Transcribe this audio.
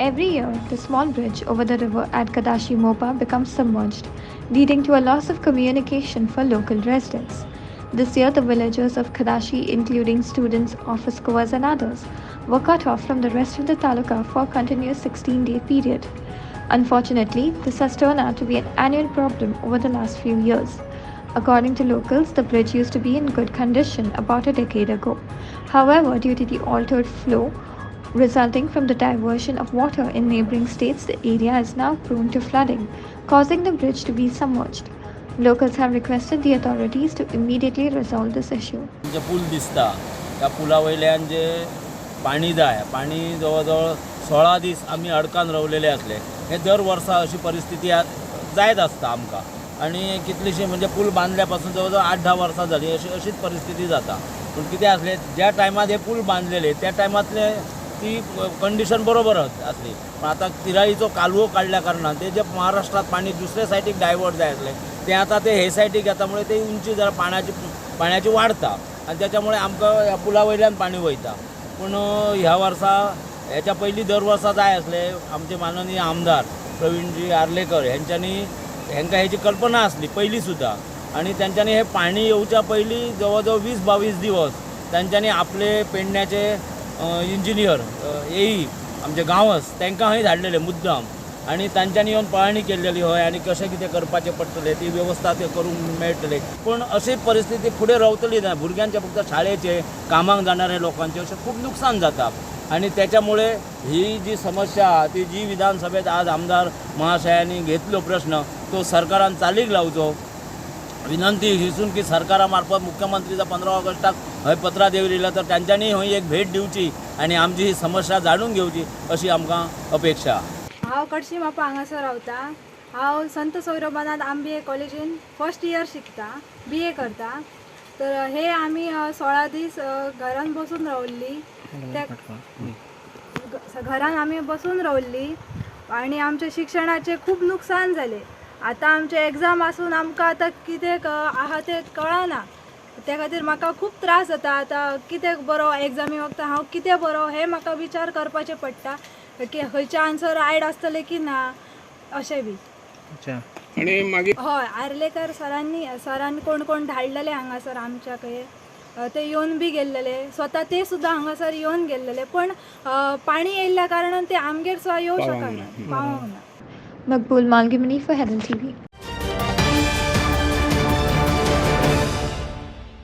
Every year, the small bridge over the river at Kadashi Mopa becomes submerged, leading to a loss of communication for local residents. This year, the villagers of Kadashi, including students, office-goers, and others, were cut off from the rest of the taluka for a continuous 16-day period. Unfortunately, this has turned out to be an annual problem over the last few years. According to locals, the bridge used to be in good condition about a decade ago. However, due to the altered flow resulting from the diversion of water in neighboring states, the area is now prone to flooding, causing the bridge to be submerged. Locals have requested the authorities to immediately resolve this issue. पूल दिसता त्या पुलावयल्यान जे पाणी जाय पाणी जवळजवळ 16 दीस आम्ही अडकान रावलेले असले हे दर वर्सा अशी परिस्थिती जायत असता आमकां आणि कितलीशी म्हणजे पूल बांधल्यापासून जवळजवळ 8-10 वर्सां झाली अशीच परिस्थिती जाता पण कितें असले ज्या टायमार हे पूल बांधलेले त्या टायमातले ती कंडिशन बरोबर असली पण आता तिराईचो कालवो काढल्या कारणान ते जे महाराष्ट्रात पाणी दुसऱ्या सायडीक डायवर्ट जाय असले ते आता ते हे सायडीक येतामुळे ते उंची जरा पाण्याची वाढता आणि त्याच्यामुळे आमकां ह्या पुला वयल्यान पाणी वयता पण ह्या वर्सा ह्याच्या पयलीं दर वर्सा जाय असले आमचे माननीय आमदार प्रवीणजी आर्लेकर हेंकां हेची कल्पना असली पयलीं सुद्धा आणि त्यांच्यानी हे पाणी येवच्या पयलीं जवळजवळ 20-22 दिवस त्यांच्यानी आपले पेडण्याचे इंजिनियर येई आमचे गांवस तांकां हय धाडलेले मुद्दाम आणि तांच्यांनी येवन पळणी केल्लेली हय आनी कशें कितें करपाचें पडटलें ती वेवस्था ते करूंक मेळटले पण अशी परिस्थिती फुडें रावतली ना भुरग्यांचे फक्त शाळेचे कामाक जाणारे लोकांचे अशें खूब नुकसान जाता आणि त्याच्यामुळे ही जी समस्या ती जी विधानसभेत आज आमदार महाशयांनी घेतलो प्रश्न तो सरकारान चालीक लावचो विनंती हिसून की सरकारामार्फत मुख्यमंत्रीचा 15 ऑगस्टाक हय पत्रा देवरिला तर त्यांच्यानी हय एक भेट दिवची आणि आमची ही समस्या जाणून घेवची अशी आमकां अपेक्षा. हांव कडाशी मोपा हांगासर रावता. हांव संत सौरभानाथ आंबे कॉलेजीन फर्स्ट इयर शिकता BA करता. तर हे आमी 16 दीस घरान बसून रावल्ली घरान आमी बसून रावल्ली आणि आमच्या शिक्षणाचे खूप नुकसान झाले. आता आमचे एग्जाम आसून आमकां आतां कितें आहा तें कळना त्या खातीर म्हाका खूब त्रास जाता. आतां कितें बरो एग्जामी वखदां हांव कितें बरो हे म्हाका विचार करपाचें पडटा की खंयचे आन्सर रायट आसतले की ना अशें बी. आणि मागीर हय आर्लेकर सरांनी कोण धाडलेले हांगासर आमच्याकडे ते येवन बी गेल्लेले स्वता ते सुद्दां हांगासर येवन गेल्लेले पण पाणी येयल्ल्या कारणान ते आमगेर सुद्दां येवं शकना पावोंक ना. Maqbool Malgimani for Herald TV.